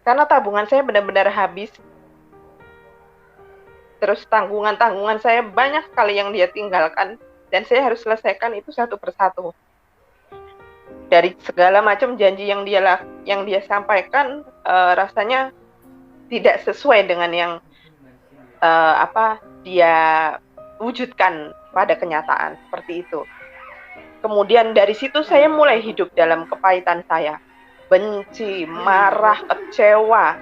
karena tabungan saya benar-benar habis. Terus tanggungan-tanggungan saya banyak sekali yang dia tinggalkan, dan saya harus selesaikan itu satu persatu. Dari segala macam janji yang dia sampaikan, rasanya tidak sesuai dengan yang dia wujudkan pada kenyataan, seperti itu. Kemudian dari situ saya mulai hidup dalam kepahitan saya, benci, marah, kecewa,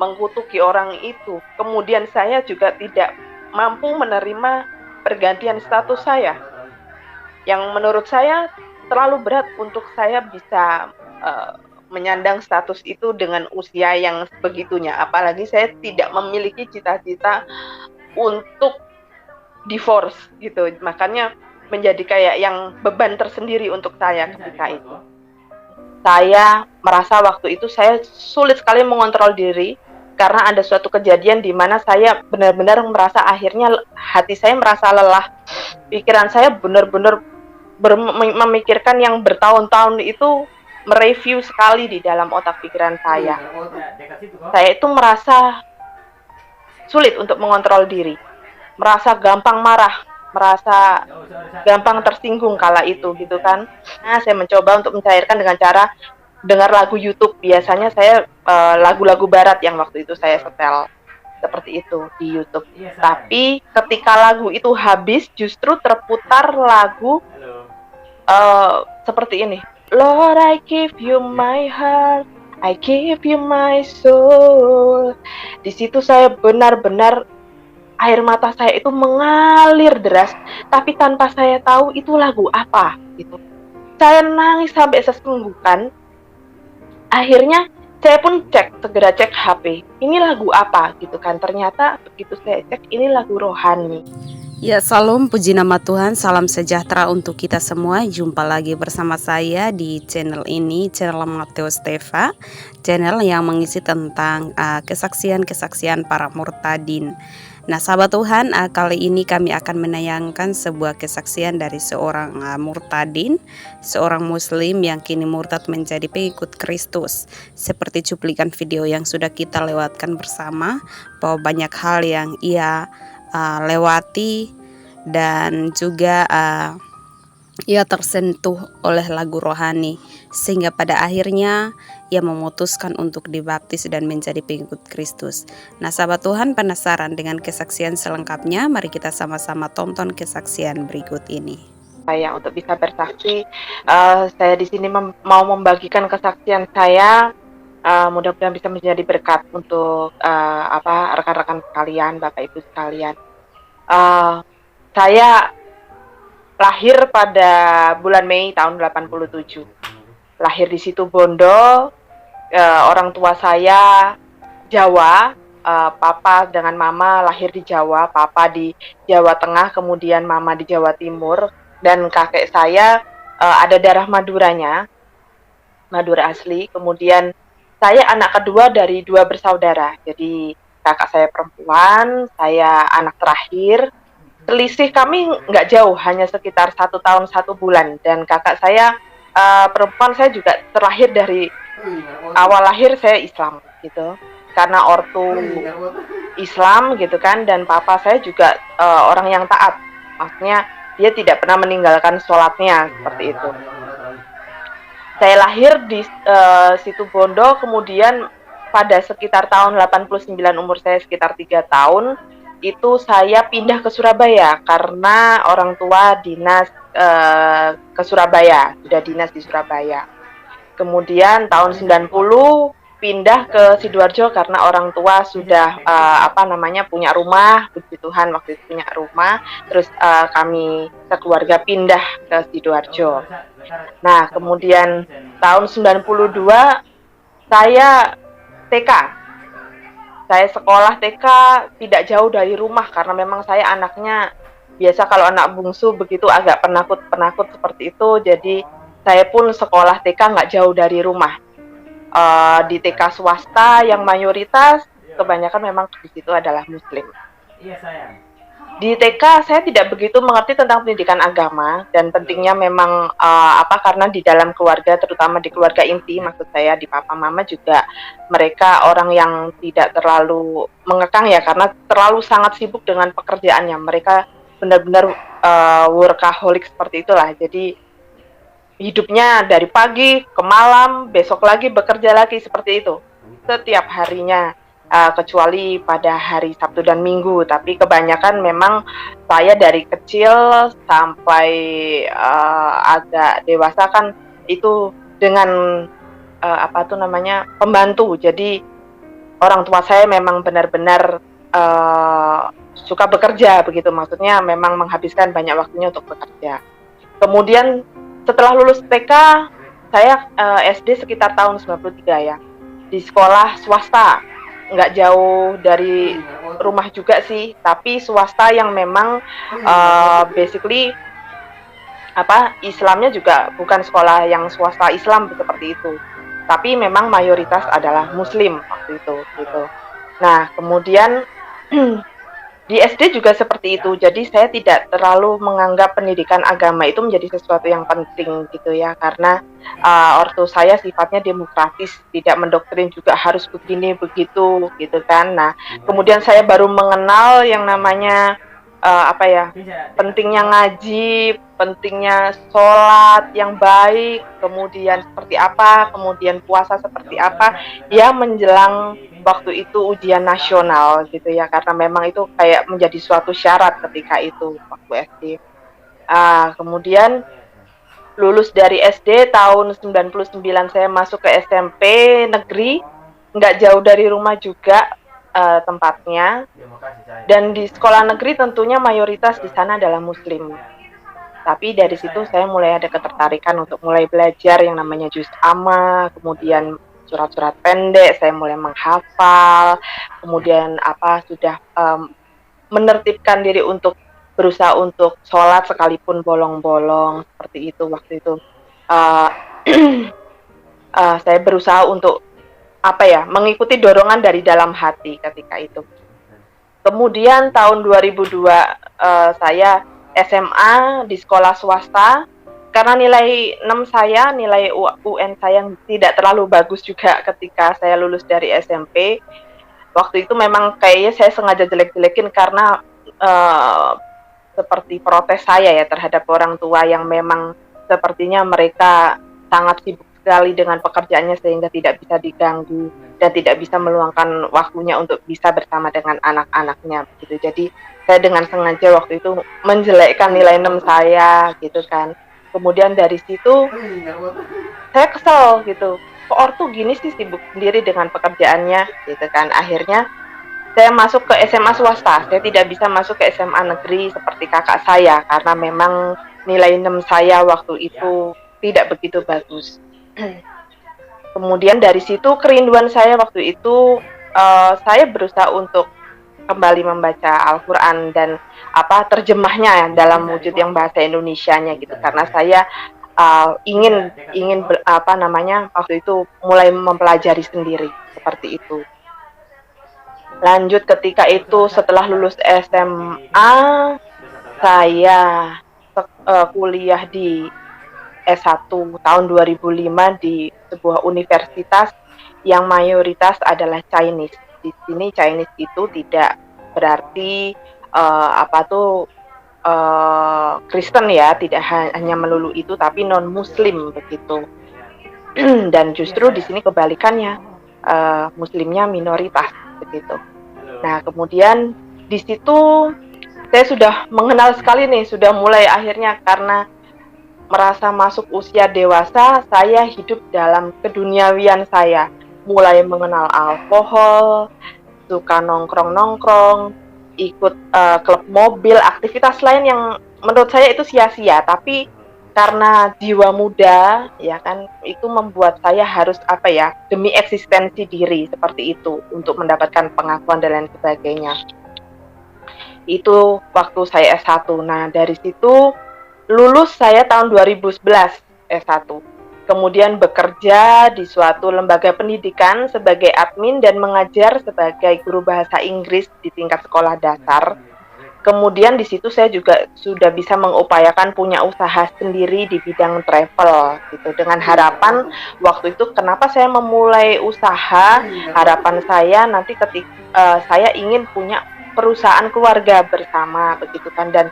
mengkutuki orang itu. Kemudian saya juga tidak mampu menerima pergantian status saya, yang menurut saya terlalu berat untuk saya bisa menyandang status itu dengan usia yang begitunya. Apalagi saya tidak memiliki cita-cita untuk divorce gitu. Makanya menjadi kayak yang beban tersendiri untuk saya ketika itu. Saya merasa waktu itu saya sulit sekali mengontrol diri, karena ada suatu kejadian di mana saya benar-benar merasa akhirnya hati saya merasa lelah. Pikiran saya benar-benar memikirkan yang bertahun-tahun itu, mereview sekali di dalam otak pikiran saya. Saya itu merasa sulit untuk mengontrol diri, merasa gampang marah, merasa gampang tersinggung kala itu gitu kan. Nah, saya mencoba untuk mencairkan dengan cara dengar lagu YouTube. Biasanya saya lagu-lagu barat yang waktu itu saya setel seperti itu di YouTube. Tapi ketika lagu itu habis, justru terputar lagu seperti ini. Lord, I give you my heart, I give you my soul. Di situ saya benar-benar air mata saya itu mengalir deras, tapi tanpa saya tahu itu lagu apa gitu. Saya nangis sampai sesenggukan. Akhirnya saya pun segera cek HP, ini lagu apa gitu kan. Ternyata begitu saya cek, ini lagu rohani. Ya, salam puji nama Tuhan, salam sejahtera untuk kita semua. Jumpa lagi bersama saya di channel ini, channel Mateus Teva, channel yang mengisi tentang kesaksian-kesaksian para murtadin. Nah, sahabat Tuhan, kali ini kami akan menayangkan sebuah kesaksian dari seorang murtadin, seorang muslim yang kini murtad menjadi pengikut Kristus. Seperti cuplikan video yang sudah kita lewatkan bersama, bahwa banyak hal yang ia lewati, dan juga ia tersentuh oleh lagu rohani, sehingga pada akhirnya ia memutuskan untuk dibaptis dan menjadi pengikut Kristus. Nah, sahabat Tuhan, penasaran dengan kesaksian selengkapnya? Mari kita sama-sama tonton kesaksian berikut ini. Saya untuk bisa bersaksi, saya di sini mau membagikan kesaksian saya. Mudah-mudahan bisa menjadi berkat untuk rekan-rekan sekalian, Bapak Ibu sekalian. Saya lahir pada bulan Mei tahun 87. Lahir di situ Bondo. Orang tua saya Jawa, papa dengan mama lahir di Jawa, papa di Jawa Tengah, kemudian mama di Jawa Timur, dan kakek saya ada darah Maduranya, Madura asli. Kemudian saya anak kedua dari 2 bersaudara, jadi kakak saya perempuan, saya anak terakhir. Selisih kami nggak jauh, hanya sekitar 1 tahun 1 bulan, dan kakak saya perempuan, saya juga terlahir dari awal lahir saya Islam gitu, karena ortu Islam gitu kan, dan papa saya juga orang yang taat, maksudnya dia tidak pernah meninggalkan sholatnya seperti itu. Saya lahir di situ Bondo, kemudian pada sekitar tahun 89, umur saya sekitar 3 tahun, itu saya pindah ke Surabaya karena orang tua dinas ke Surabaya, sudah dinas di Surabaya. Kemudian tahun 90 pindah ke Sidoarjo karena orang tua sudah punya rumah, puji Tuhan waktu itu punya rumah. Terus kami sekeluarga pindah ke Sidoarjo. Nah, kemudian tahun 92 saya TK. Saya sekolah TK tidak jauh dari rumah karena memang saya anaknya, biasa kalau anak bungsu begitu agak penakut seperti itu. Jadi saya pun sekolah TK nggak jauh dari rumah, di TK swasta yang mayoritas kebanyakan memang di situ adalah Muslim. Di TK saya tidak begitu mengerti tentang pendidikan agama dan pentingnya memang, karena di dalam keluarga, terutama di keluarga inti, maksud saya di papa mama juga mereka orang yang tidak terlalu mengekang ya, karena terlalu sangat sibuk dengan pekerjaannya. Mereka benar-benar, workaholic seperti itulah. Jadi hidupnya dari pagi ke malam, besok lagi bekerja lagi, seperti itu. Setiap harinya, kecuali pada hari Sabtu dan Minggu, tapi kebanyakan memang saya dari kecil sampai, agak dewasa kan itu dengan, pembantu. Jadi orang tua saya memang benar-benar, eee, suka bekerja begitu, maksudnya memang menghabiskan banyak waktunya untuk bekerja. Kemudian setelah lulus TK, saya, SD sekitar tahun 93 ya, di sekolah swasta, nggak jauh dari rumah juga sih, tapi swasta yang memang, basically Islamnya juga bukan sekolah yang swasta Islam seperti itu, tapi memang mayoritas adalah muslim waktu itu, gitu. Nah, kemudian di SD juga seperti itu. Jadi saya tidak terlalu menganggap pendidikan agama itu menjadi sesuatu yang penting gitu ya, karena, ortu saya sifatnya demokratis, tidak mendoktrin juga harus begini begitu, gitu kan. Nah, kemudian saya baru mengenal yang namanya, pentingnya ngaji, pentingnya sholat yang baik, kemudian seperti apa, kemudian puasa seperti apa, ya menjelang waktu itu ujian nasional gitu ya, karena memang itu kayak menjadi suatu syarat ketika itu waktu SD. Kemudian lulus dari SD tahun 99 saya masuk ke SMP negeri, nggak jauh dari rumah juga, tempatnya, dan di sekolah negeri tentunya mayoritas di sana adalah muslim. Tapi dari situ saya mulai ada ketertarikan untuk mulai belajar yang namanya juz amma, kemudian surat-surat pendek, saya mulai menghafal, kemudian sudah, menertibkan diri untuk berusaha untuk sholat sekalipun bolong-bolong, seperti itu waktu itu. Eee, saya berusaha untuk, mengikuti dorongan dari dalam hati ketika itu. Kemudian tahun 2002, saya SMA di sekolah swasta, karena nilai 6 saya, nilai UN saya yang tidak terlalu bagus juga ketika saya lulus dari SMP. Waktu itu memang kayaknya saya sengaja jelek-jelekin karena, eee, seperti protes saya ya terhadap orang tua yang memang sepertinya mereka sangat sibuk sekali dengan pekerjaannya sehingga tidak bisa diganggu dan tidak bisa meluangkan waktunya untuk bisa bersama dengan anak-anaknya gitu. Jadi saya dengan sengaja waktu itu menjelekkan nilai 6 saya gitu kan. Kemudian dari situ saya kesel gitu, kok ortu gini sih sibuk sendiri dengan pekerjaannya gitu kan. Akhirnya saya masuk ke SMA swasta, saya tidak bisa masuk ke SMA negeri seperti kakak saya karena memang nilai 6 saya waktu itu tidak begitu bagus. Kemudian dari situ kerinduan saya waktu itu, saya berusaha untuk kembali membaca Al-Quran dan terjemahnya ya dalam wujud yang bahasa Indonesianya gitu karena saya, ingin ingin waktu itu mulai mempelajari sendiri, seperti itu. Lanjut ketika itu setelah lulus SMA, saya kuliah di S1 tahun 2005 di sebuah universitas yang mayoritas adalah Chinese. Di sini Chinese itu tidak berarti, Kristen ya, tidak hanya melulu itu, tapi non-muslim begitu. Dan justru di sini kebalikannya, muslimnya minoritas begitu. Nah, kemudian di situ saya sudah mengenal sekali nih, sudah mulai akhirnya karena merasa masuk usia dewasa, saya hidup dalam keduniawian saya. Mulai mengenal alkohol, suka nongkrong-nongkrong, ikut, klub mobil, aktivitas lain yang menurut saya itu sia-sia, tapi karena jiwa muda, ya kan, itu membuat saya harus, demi eksistensi diri, seperti itu, untuk mendapatkan pengakuan dan lain sebagainya. Itu waktu saya S1. Nah, dari situ lulus saya tahun 2011 S1. Kemudian bekerja di suatu lembaga pendidikan sebagai admin dan mengajar sebagai guru bahasa Inggris di tingkat sekolah dasar. Kemudian di situ saya juga sudah bisa mengupayakan punya usaha sendiri di bidang travel gitu. Dengan harapan waktu itu kenapa saya memulai usaha, harapan saya nanti ketika saya ingin punya perusahaan keluarga bersama begitu kan. Dan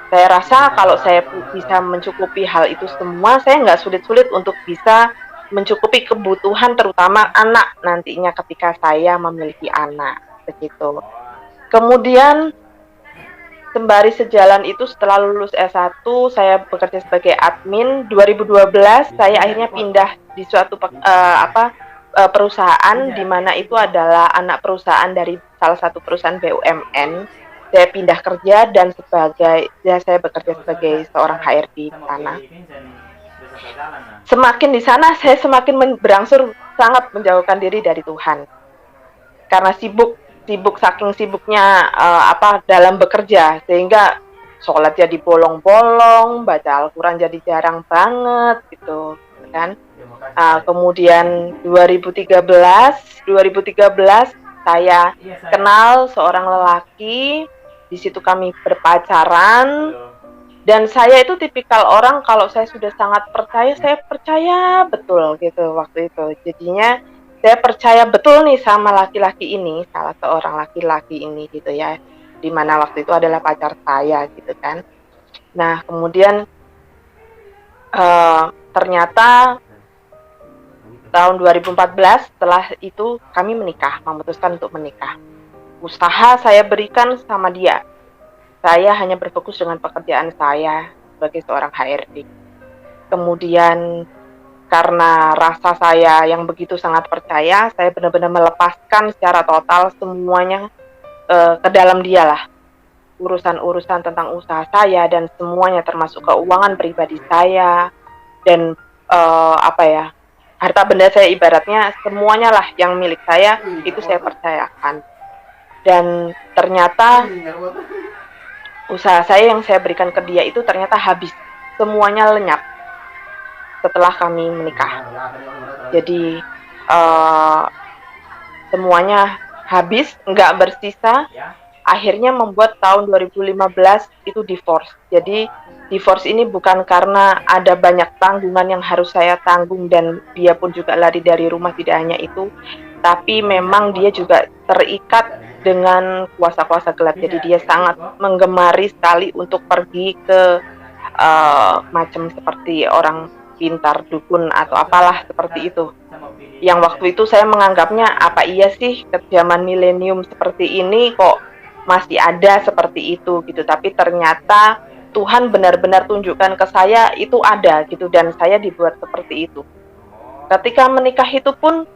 saya rasa kalau saya bisa mencukupi hal itu semua, saya nggak sulit-sulit untuk bisa mencukupi kebutuhan terutama anak nantinya ketika saya memiliki anak begitu. Kemudian sembari sejalan itu setelah lulus S1 saya bekerja sebagai admin. 2012 saya akhirnya pindah di suatu perusahaan di mana itu adalah anak perusahaan dari salah satu perusahaan BUMN. Saya pindah kerja dan saya bekerja sebagai seorang HRD di sana. Semakin di sana saya semakin berangsur sangat menjauhkan diri dari Tuhan. Karena sibuk saking sibuknya dalam bekerja sehingga sholat jadi bolong-bolong, baca Al-Quran jadi jarang banget gitu kan. Kemudian 2013 saya kenal seorang lelaki, di situ kami berpacaran. Dan saya itu tipikal orang kalau saya sudah sangat percaya, saya percaya betul gitu waktu itu. Jadinya saya percaya betul nih sama laki-laki ini, salah seorang laki-laki ini gitu ya, di mana waktu itu adalah pacar saya gitu kan. Nah kemudian ternyata tahun 2014 setelah itu kami memutuskan untuk menikah. Usaha saya berikan sama dia. Saya hanya berfokus dengan pekerjaan saya sebagai seorang HRD. Kemudian karena rasa saya yang begitu sangat percaya, saya benar-benar melepaskan secara total semuanya ke dalam dia lah. Urusan-urusan tentang usaha saya dan semuanya termasuk keuangan pribadi saya dan harta benda saya, ibaratnya semuanya lah yang milik saya itu saya percayakan. Dan ternyata usaha saya yang saya berikan ke dia itu ternyata habis, semuanya lenyap setelah kami menikah. Jadi semuanya habis, nggak bersisa. Akhirnya membuat tahun 2015 itu divorce. Jadi divorce ini bukan karena ada banyak tanggungan yang harus saya tanggung dan dia pun juga lari dari rumah, tidak hanya itu, tapi memang dia juga terikat dengan kuasa-kuasa gelap. Jadi dia sangat menggemari sekali untuk pergi ke macam seperti orang pintar, dukun atau apalah seperti itu. Yang waktu itu saya menganggapnya apa iya sih ke zaman milenium seperti ini kok masih ada seperti itu gitu. Tapi ternyata Tuhan benar-benar tunjukkan ke saya itu ada gitu, dan saya dibuat seperti itu. Ketika menikah itu pun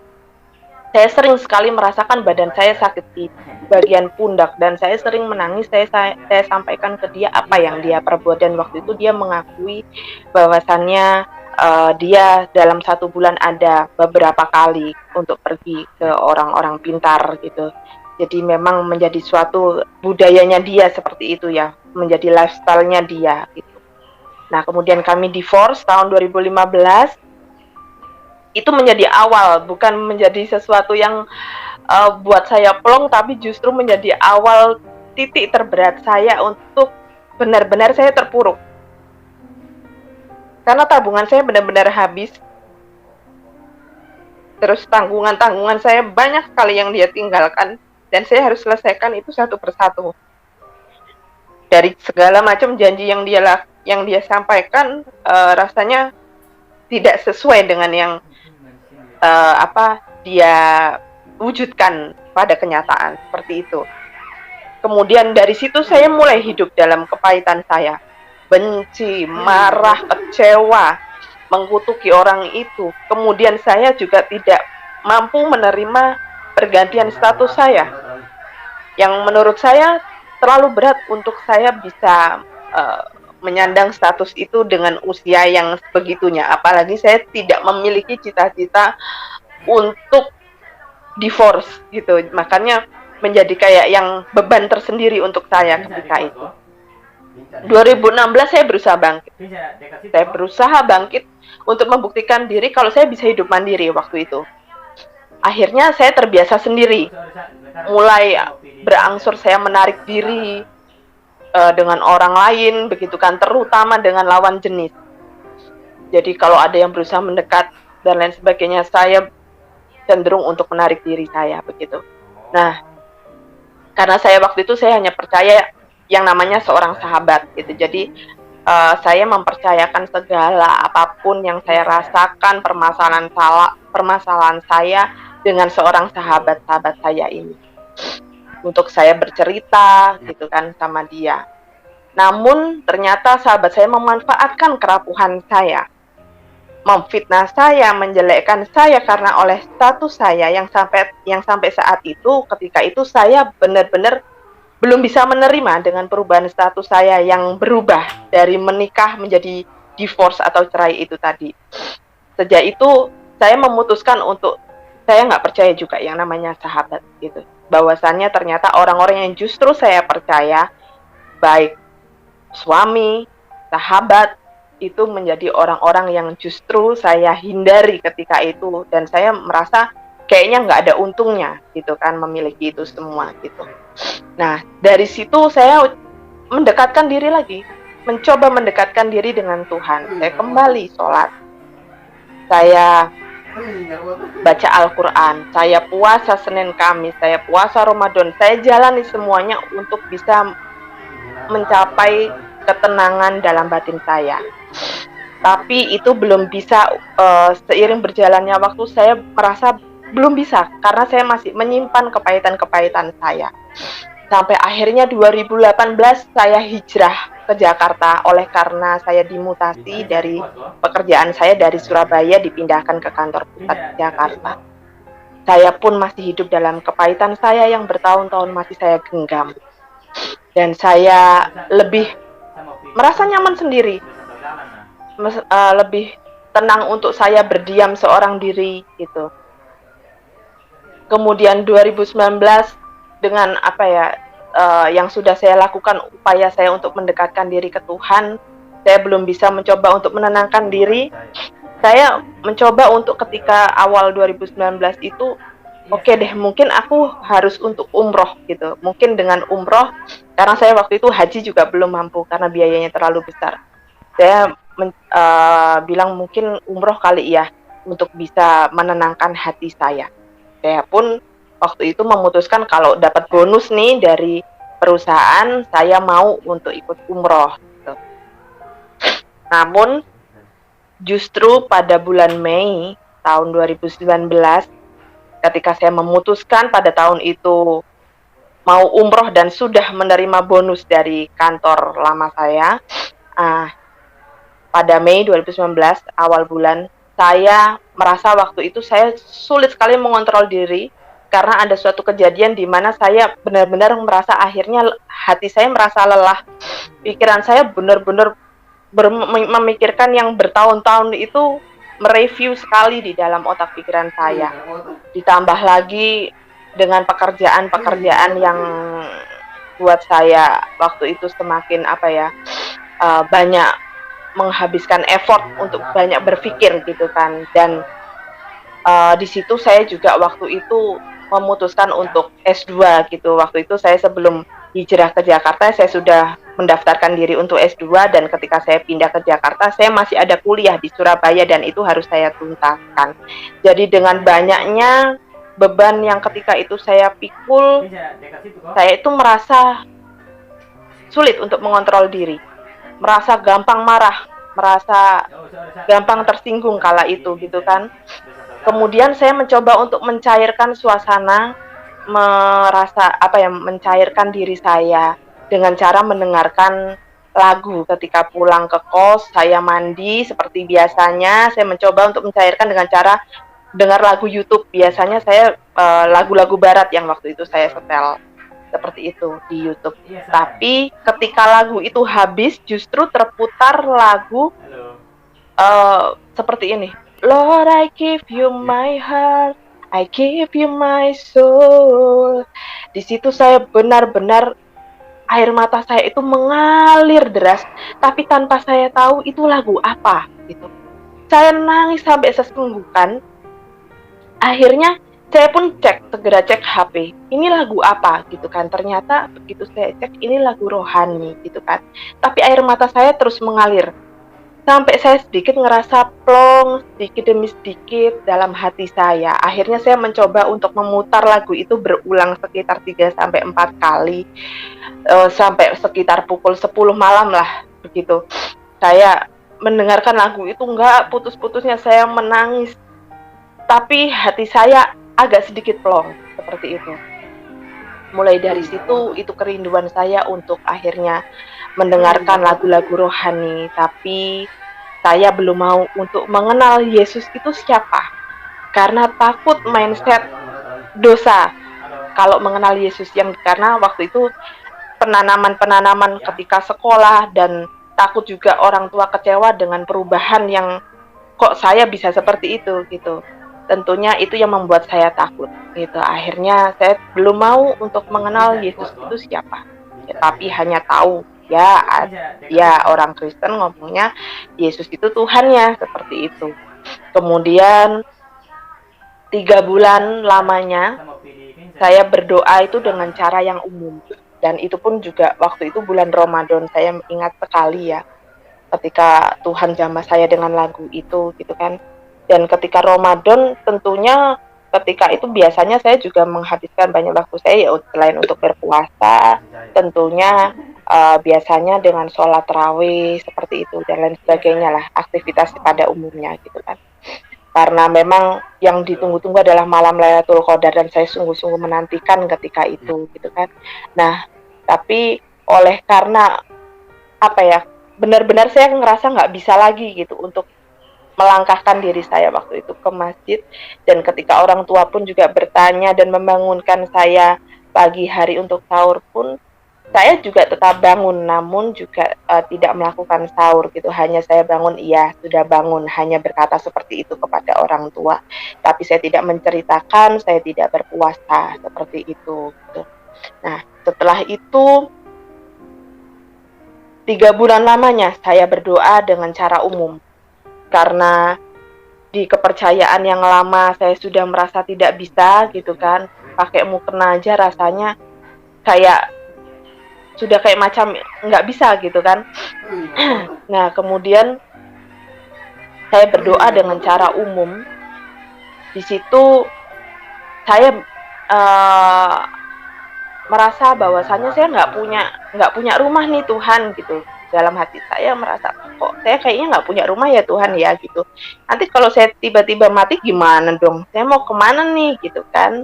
saya sering sekali merasakan badan saya sakit di bagian pundak dan saya sering menangis. Saya sampaikan ke dia apa yang dia perbuat, dan waktu itu dia mengakui bahwasannya dia dalam 1 bulan ada beberapa kali untuk pergi ke orang-orang pintar gitu. Jadi memang menjadi suatu budayanya dia seperti itu ya, menjadi lifestyle-nya dia gitu. Nah kemudian kami divorce tahun 2015. Itu menjadi awal, bukan menjadi sesuatu yang buat saya plong, tapi justru menjadi awal titik terberat saya untuk benar-benar saya terpuruk. Karena tabungan saya benar-benar habis. Terus tanggungan saya banyak sekali yang dia tinggalkan, dan saya harus selesaikan itu satu persatu. Dari segala macam janji yang dia sampaikan, rasanya tidak sesuai dengan yang dia wujudkan pada kenyataan seperti itu. Kemudian dari situ saya mulai hidup dalam kepahitan saya, benci, marah, kecewa, mengkutuki orang itu. Kemudian saya juga tidak mampu menerima pergantian status saya, yang menurut saya terlalu berat untuk saya bisa menyandang status itu dengan usia yang begitunya. Apalagi saya tidak memiliki cita-cita untuk divorce gitu. Makanya menjadi kayak yang beban tersendiri untuk saya ketika itu. 2016 saya berusaha bangkit. Saya berusaha bangkit untuk membuktikan diri kalau saya bisa hidup mandiri waktu itu. Akhirnya saya terbiasa sendiri. Mulai berangsur saya menarik diri, dengan orang lain, begitu kan, terutama dengan lawan jenis. Jadi kalau ada yang berusaha mendekat dan lain sebagainya, saya cenderung untuk menarik diri saya, begitu. Nah, karena saya waktu itu saya hanya percaya yang namanya seorang sahabat, gitu. Jadi, saya mempercayakan segala apapun yang saya rasakan, permasalahan saya dengan seorang sahabat saya ini. Untuk saya bercerita, gitu kan, sama dia. Namun ternyata sahabat saya memanfaatkan kerapuhan saya, memfitnah saya, menjelekkan saya karena oleh status saya yang sampai saat itu, ketika itu saya benar-benar belum bisa menerima dengan perubahan status saya yang berubah dari menikah menjadi divorce atau cerai itu tadi. Sejak itu saya memutuskan untuk saya nggak percaya juga yang namanya sahabat gitu. Bahwasannya ternyata orang-orang yang justru saya percaya, baik suami, sahabat, itu menjadi orang-orang yang justru saya hindari ketika itu, dan saya merasa kayaknya nggak ada untungnya gitu kan memiliki itu semua gitu. Nah, dari situ saya mendekatkan diri lagi, mencoba mendekatkan diri dengan Tuhan. Saya kembali sholat, saya baca Al-Quran, saya puasa Senin Kamis, saya puasa Ramadan, saya jalani semuanya untuk bisa mencapai ketenangan dalam batin saya. Tapi itu belum bisa, seiring berjalannya waktu saya merasa belum bisa, karena saya masih menyimpan kepahitan-kepahitan saya. Sampai akhirnya 2018 saya hijrah ke Jakarta oleh karena saya dimutasi dari pekerjaan saya dari Surabaya dipindahkan ke kantor pusat Jakarta. Saya pun masih hidup dalam kepahitan saya yang bertahun-tahun masih saya genggam. Dan saya lebih merasa nyaman sendiri, lebih tenang untuk saya berdiam seorang diri gitu. Kemudian 2019 dengan apa ya, yang sudah saya lakukan upaya saya untuk mendekatkan diri ke Tuhan, saya belum bisa mencoba untuk menenangkan diri. Saya mencoba untuk ketika awal 2019 itu, oke deh, mungkin aku harus untuk umroh gitu. Mungkin dengan umroh, karena saya waktu itu haji juga belum mampu karena biayanya terlalu besar. Saya bilang mungkin umroh kali ya, untuk bisa menenangkan hati saya. Saya pun waktu itu memutuskan kalau dapat bonus nih dari perusahaan, saya mau untuk ikut umroh gitu. Namun justru pada bulan Mei tahun 2019, ketika saya memutuskan pada tahun itu mau umroh dan sudah menerima bonus dari kantor lama saya, pada Mei 2019 awal bulan, saya merasa waktu itu saya sulit sekali mengontrol diri karena ada suatu kejadian di mana saya benar-benar merasa akhirnya hati saya merasa lelah. Pikiran saya benar-benar memikirkan yang bertahun-tahun itu, mereview sekali di dalam otak pikiran saya. Ditambah lagi dengan pekerjaan-pekerjaan yang buat saya waktu itu semakin apa ya, banyak menghabiskan effort untuk banyak berpikir gitu kan. Dan di situ saya juga waktu itu memutuskan untuk S2 gitu. Waktu itu saya sebelum hijrah ke Jakarta saya sudah mendaftarkan diri untuk S2, dan ketika saya pindah ke Jakarta saya masih ada kuliah di Surabaya dan itu harus saya tuntaskan. Jadi dengan banyaknya beban yang ketika itu saya pikul, saya itu merasa sulit untuk mengontrol diri, merasa gampang marah, merasa gampang tersinggung kala itu gitu kan. Kemudian saya mencoba untuk mencairkan suasana, mencairkan diri saya dengan cara mendengarkan lagu. Ketika pulang ke kos, saya mandi seperti biasanya, saya mencoba untuk mencairkan dengan cara dengar lagu YouTube. Biasanya saya lagu-lagu barat yang waktu itu saya setel seperti itu di YouTube. Tapi ketika lagu itu habis, justru terputar lagu seperti ini. Lord, I give you my heart, I give you my soul. Di situ saya benar-benar air mata saya itu mengalir deras, tapi tanpa saya tahu itu lagu apa gitu. Saya nangis sampai sesenggukan. Akhirnya Saya pun segera cek HP, ini lagu apa gitu kan. Ternyata begitu saya cek, ini lagu rohani gitu kan. Tapi air mata saya terus mengalir. Sampai saya sedikit ngerasa plong, sedikit demi sedikit dalam hati saya. Akhirnya saya mencoba untuk memutar lagu itu berulang sekitar 3 sampai 4 kali, sampai sekitar pukul 10 malam lah, begitu. Saya mendengarkan lagu itu nggak putus-putusnya, saya menangis. Tapi hati saya agak sedikit plong, seperti itu. Mulai dari situ, itu kerinduan saya untuk akhirnya mendengarkan lagu-lagu rohani, tapi saya belum mau untuk mengenal Yesus itu siapa. Karena takut mindset dosa kalau mengenal Yesus, yang karena waktu itu penanaman-penanaman ketika sekolah, dan takut juga orang tua kecewa dengan perubahan yang kok saya bisa seperti itu gitu. Tentunya itu yang membuat saya takut gitu. Akhirnya saya belum mau untuk mengenal Yesus itu siapa. Ya, tapi hanya tahu ya orang Kristen ngomongnya Yesus itu Tuhannya, seperti itu. Kemudian 3 bulan lamanya saya berdoa itu dengan cara yang umum, dan itu pun juga waktu itu bulan Ramadan. Saya ingat sekali ya, ketika Tuhan jamah saya dengan lagu itu gitu kan. Dan ketika Ramadan tentunya ketika itu biasanya saya juga menghabiskan banyak waktu saya ya, selain untuk berpuasa tentunya biasanya dengan sholat tarawih seperti itu dan lain sebagainya lah, aktivitas pada umumnya gitu kan. Karena memang yang ditunggu-tunggu adalah malam Lailatul Qadar, dan saya sungguh-sungguh menantikan ketika itu gitu kan. Nah, tapi oleh karena apa ya, benar-benar saya ngerasa nggak bisa lagi gitu untuk melangkahkan diri saya waktu itu ke masjid. Dan ketika orang tua pun juga bertanya dan membangunkan saya pagi hari untuk sahur pun, saya juga tetap bangun, namun juga tidak melakukan sahur gitu. Hanya saya bangun, iya sudah bangun, hanya berkata seperti itu kepada orang tua. Tapi saya tidak menceritakan, saya tidak berpuasa seperti itu. Gitu. Nah, setelah itu 3 bulan lamanya saya berdoa dengan cara umum. Karena di kepercayaan yang lama saya sudah merasa tidak bisa gitu kan. Pakai mukena aja rasanya kayak sudah kayak macam nggak bisa gitu kan. Nah, kemudian saya berdoa dengan cara umum. Di situ saya merasa bahwasannya saya nggak punya rumah nih Tuhan gitu. Dalam hati saya merasa, kok saya kayaknya nggak punya rumah ya Tuhan ya gitu. Nanti kalau saya tiba-tiba mati gimana dong? Saya mau kemana nih gitu kan?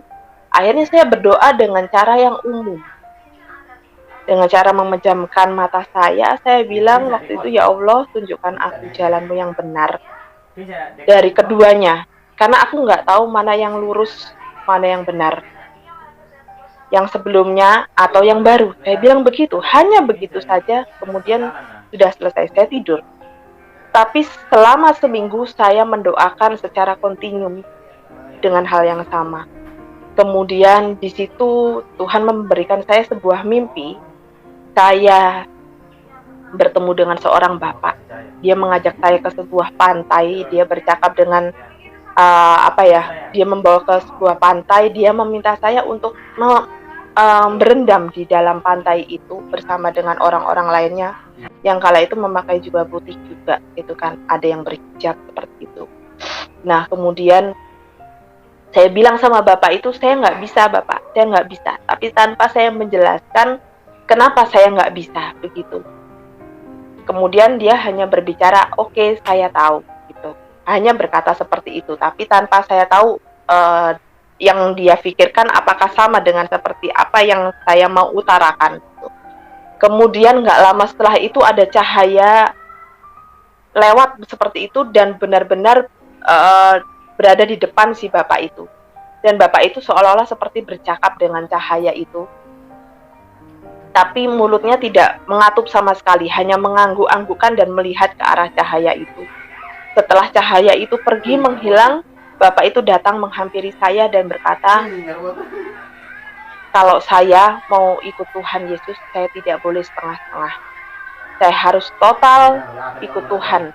Akhirnya saya berdoa dengan cara yang umum. Dengan cara memejamkan mata saya bilang waktu itu, ya Allah, tunjukkan aku jalanmu yang benar dari keduanya. Karena aku nggak tahu mana yang lurus, mana yang benar. Yang sebelumnya atau yang baru. Saya bilang begitu, hanya begitu saja, kemudian sudah selesai, saya tidur. Tapi selama seminggu saya mendoakan secara kontinu dengan hal yang sama. Kemudian di situ Tuhan memberikan saya sebuah mimpi. Saya bertemu dengan seorang bapak. Dia mengajak saya ke sebuah pantai, dia bercakap dengan dia membawa ke sebuah pantai, dia meminta saya untuk berendam di dalam pantai itu bersama dengan orang-orang lainnya yang kala itu memakai jubah putih juga, itu kan ada yang berhijab seperti itu. Nah, kemudian saya bilang sama bapak itu, saya nggak bisa bapak, saya nggak bisa, tapi tanpa saya menjelaskan kenapa saya nggak bisa begitu. Kemudian dia hanya berbicara, oke, saya tahu gitu, hanya berkata seperti itu, tapi tanpa saya tahu yang dia pikirkan apakah sama dengan seperti apa yang saya mau utarakan. Kemudian nggak lama setelah itu ada cahaya lewat seperti itu dan benar-benar berada di depan si bapak itu. Dan bapak itu seolah-olah seperti bercakap dengan cahaya itu. Tapi mulutnya tidak mengatup sama sekali, hanya mengangguk-anggukkan dan melihat ke arah cahaya itu. Setelah cahaya itu pergi menghilang, bapak itu datang menghampiri saya dan berkata, kalau saya mau ikut Tuhan Yesus, saya tidak boleh setengah-setengah. Saya harus total ikut Tuhan.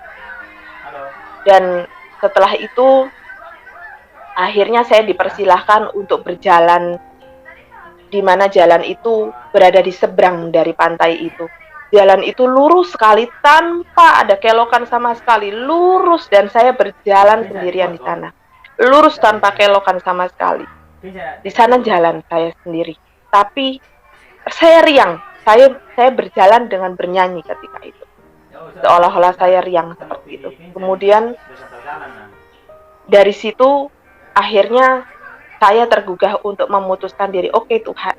Dan setelah itu, Akhirnya saya dipersilahkan untuk berjalan di mana jalan itu berada di seberang dari pantai itu. Jalan itu lurus sekali tanpa ada kelokan sama sekali, lurus, dan saya berjalan sendirian di sana. Lurus tanpa kelokan sama sekali. Di sana jalan saya sendiri. Tapi saya riang. Saya berjalan dengan bernyanyi ketika itu. Seolah-olah saya riang seperti itu. Kemudian dari situ akhirnya saya tergugah untuk memutuskan diri, oke Tuhan,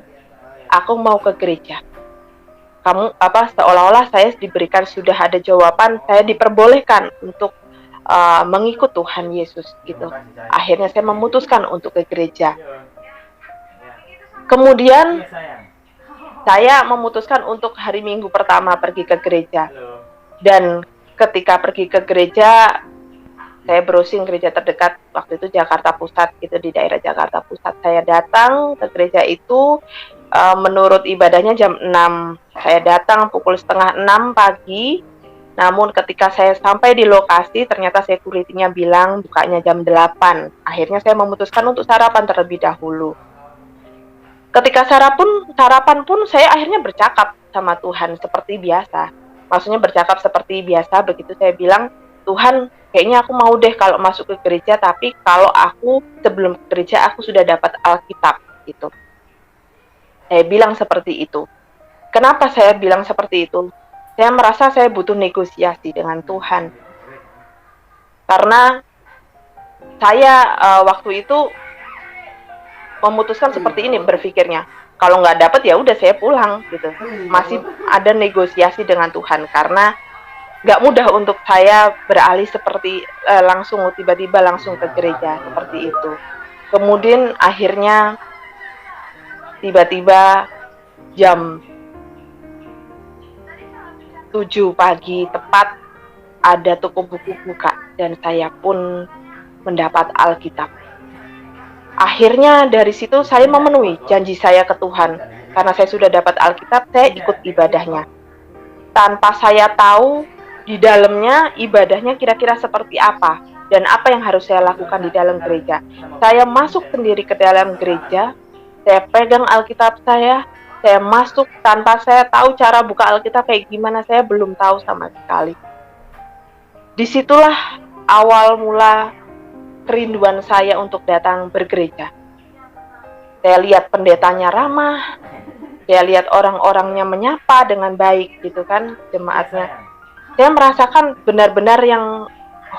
aku mau ke gereja. Seolah-olah saya diberikan, sudah ada jawaban, saya diperbolehkan untuk mengikut Tuhan Yesus gitu. Akhirnya saya memutuskan untuk ke gereja. Kemudian saya memutuskan untuk hari Minggu pertama pergi ke gereja. Dan ketika pergi ke gereja, saya browsing gereja terdekat, waktu itu Jakarta Pusat, gitu, di daerah Jakarta Pusat. Saya datang ke gereja itu, menurut ibadahnya jam 6. Saya datang pukul setengah 6 pagi, namun ketika saya sampai di lokasi, ternyata security-nya bilang bukanya jam 8. Akhirnya saya memutuskan untuk sarapan terlebih dahulu. Ketika sarapan pun saya akhirnya bercakap sama Tuhan seperti biasa. Maksudnya bercakap seperti biasa, begitu saya bilang, Tuhan, kayaknya aku mau deh kalau masuk ke gereja, tapi kalau aku sebelum ke gereja aku sudah dapat Alkitab gitu. Saya bilang seperti itu. Kenapa saya bilang seperti itu? Saya merasa saya butuh negosiasi dengan Tuhan. Karena saya waktu itu memutuskan seperti ini berpikirnya. Kalau nggak dapat ya udah saya pulang gitu. Masih ada negosiasi dengan Tuhan karena nggak mudah untuk saya beralih seperti langsung tiba-tiba langsung ke gereja seperti itu. Kemudian akhirnya tiba-tiba jam 7 pagi tepat ada toko buku buka dan saya pun mendapat Alkitab. Akhirnya dari situ saya memenuhi janji saya ke Tuhan. Karena saya sudah dapat Alkitab, saya ikut ibadahnya. Tanpa saya tahu di dalamnya ibadahnya kira-kira seperti apa dan apa yang harus saya lakukan di dalam gereja. Saya masuk sendiri ke dalam gereja, saya pegang Alkitab saya masuk tanpa saya tahu cara buka Alkitab kayak gimana, saya belum tahu sama sekali. Disitulah awal mula kerinduan saya untuk datang bergereja. Saya lihat pendetanya ramah, saya lihat orang-orangnya menyapa dengan baik gitu kan, jemaatnya. Saya merasakan benar-benar yang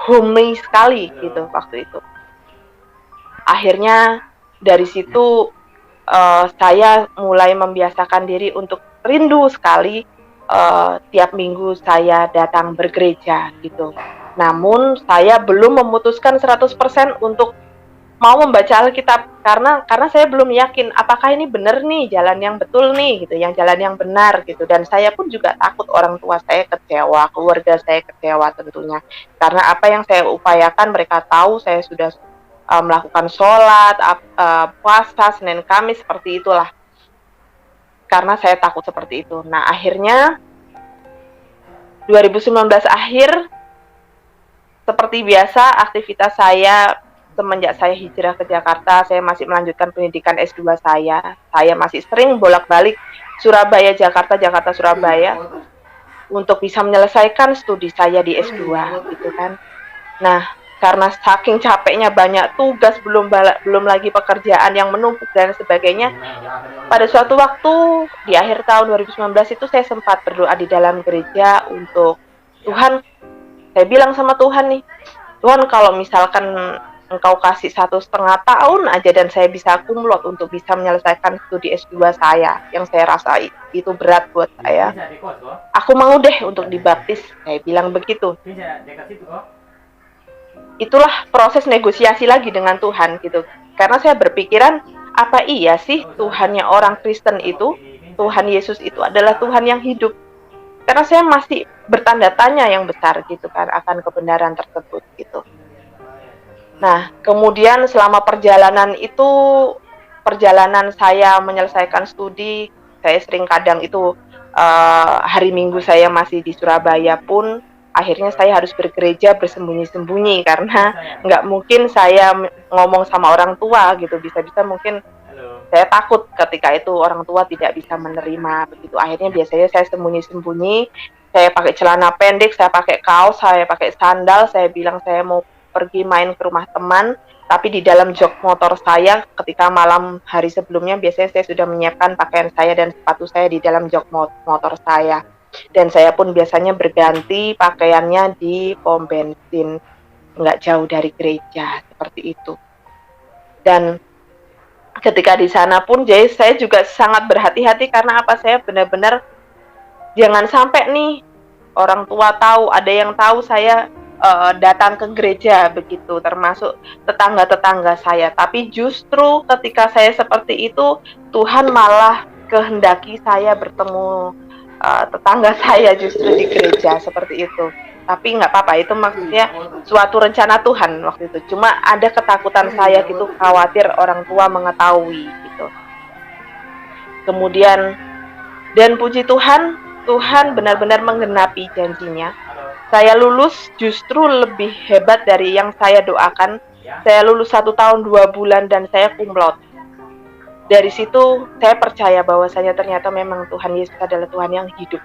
homey sekali gitu waktu itu. Akhirnya dari situ saya mulai membiasakan diri untuk rindu sekali tiap minggu saya datang bergereja gitu. Namun saya belum memutuskan 100% untuk mau membaca Alkitab karena saya belum yakin apakah ini benar nih, jalan yang betul nih gitu, yang jalan yang benar gitu. Dan saya pun juga takut orang tua saya kecewa, keluarga saya kecewa tentunya. Karena apa yang saya upayakan mereka tahu saya sudah melakukan sholat, puasa, Senin Kamis seperti itulah. Karena saya takut seperti itu. Nah, akhirnya 2019 akhir seperti biasa aktivitas saya semenjak saya hijrah ke Jakarta, saya masih melanjutkan pendidikan S2 saya. Saya masih sering bolak-balik Surabaya, Jakarta, Jakarta, Surabaya untuk bisa menyelesaikan studi saya di S2 gitu kan. Nah, karena saking capeknya banyak tugas, belum lagi pekerjaan yang menumpuk dan sebagainya. Pada suatu waktu di akhir tahun 2019 itu saya sempat berdoa di dalam gereja untuk Tuhan. Saya bilang sama Tuhan nih, Tuhan kalau misalkan Engkau kasih 1,5 tahun aja dan saya bisa kumlot untuk bisa menyelesaikan studi S2 saya yang saya rasa itu berat buat saya, aku mau deh untuk dibaptis. Saya bilang begitu. Itulah proses negosiasi lagi dengan Tuhan gitu. Karena saya berpikiran, apa iya sih Tuhannya orang Kristen itu, Tuhan Yesus itu adalah Tuhan yang hidup? Karena saya masih bertanda tanya yang besar gitu kan akan kebenaran tersebut gitu. Nah, kemudian selama perjalanan itu, perjalanan saya menyelesaikan studi, saya sering kadang itu hari Minggu saya masih di Surabaya pun Akhirnya saya harus bergereja bersembunyi-sembunyi karena nggak mungkin saya ngomong sama orang tua gitu. Bisa-bisa mungkin saya takut ketika itu orang tua tidak bisa menerima begitu. Akhirnya biasanya saya sembunyi-sembunyi, saya pakai celana pendek, saya pakai kaos, saya pakai sandal, saya bilang saya mau pergi main ke rumah teman, tapi di dalam jok motor saya ketika malam hari sebelumnya biasanya saya sudah menyiapkan pakaian saya dan sepatu saya di dalam jok motor saya. Dan saya pun biasanya berganti pakaiannya di pom bensin, nggak jauh dari gereja, seperti itu. Dan ketika di sana pun jadi saya juga sangat berhati-hati karena apa, saya benar-benar jangan sampai nih orang tua tahu, ada yang tahu saya datang ke gereja begitu, termasuk tetangga-tetangga saya. Tapi justru ketika saya seperti itu, Tuhan malah kehendaki saya bertemu tetangga saya justru di gereja seperti itu. Tapi nggak apa-apa, itu maksudnya suatu rencana Tuhan waktu itu. Cuma ada ketakutan saya gitu, khawatir orang tua mengetahui gitu. Kemudian, dan puji Tuhan, Tuhan benar-benar menggenapi janjinya. Saya lulus justru lebih hebat dari yang saya doakan. Saya lulus 1 tahun 2 bulan dan saya cum laude. Dari situ saya percaya bahwasanya ternyata memang Tuhan Yesus adalah Tuhan yang hidup.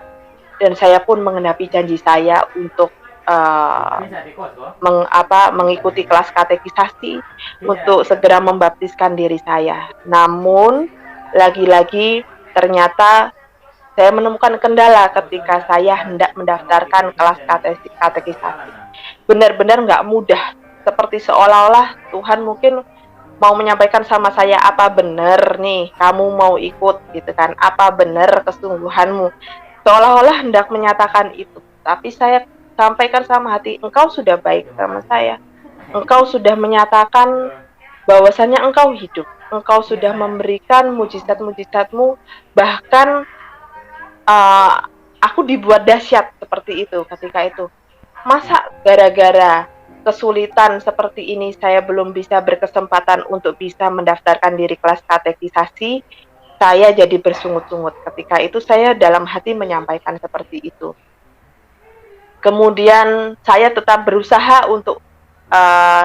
Dan saya pun menggenapi janji saya untuk mengikuti kelas katekisasi untuk segera membaptiskan diri saya. Namun lagi-lagi ternyata saya menemukan kendala ketika saya hendak mendaftarkan kelas katekisasi. Benar-benar nggak mudah, seperti seolah-olah Tuhan mungkin mau menyampaikan sama saya, apa benar nih kamu mau ikut gitu kan, apa benar kesungguhanmu, seolah-olah hendak menyatakan itu. Tapi saya sampaikan sama hati, engkau sudah baik sama saya, engkau sudah menyatakan bahwasannya engkau hidup, engkau sudah memberikan mujizat-mujizatmu, bahkan aku dibuat dahsyat seperti itu ketika itu. Masa gara-gara kesulitan seperti ini saya belum bisa berkesempatan untuk bisa mendaftarkan diri kelas katekisasi, saya jadi bersungut-sungut. Ketika itu saya dalam hati menyampaikan seperti itu. Kemudian saya tetap berusaha untuk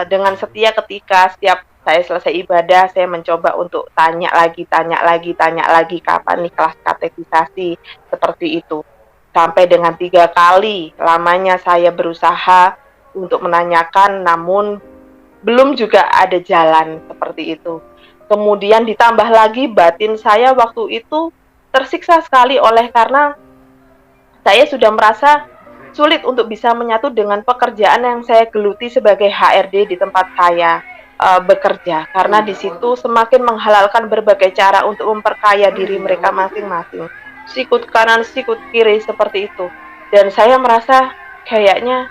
dengan setia, ketika setiap saya selesai ibadah, saya mencoba untuk tanya lagi, kapan nih kelas katekisasi, seperti itu. Sampai dengan 3 kali lamanya saya berusaha untuk menanyakan, namun belum juga ada jalan seperti itu. Kemudian ditambah lagi batin saya waktu itu tersiksa sekali karena saya sudah merasa sulit untuk bisa menyatu dengan pekerjaan yang saya geluti sebagai HRD di tempat saya bekerja, karena di situ semakin menghalalkan berbagai cara untuk memperkaya diri mereka masing-masing, sikut kanan sikut kiri seperti itu. Dan saya merasa kayaknya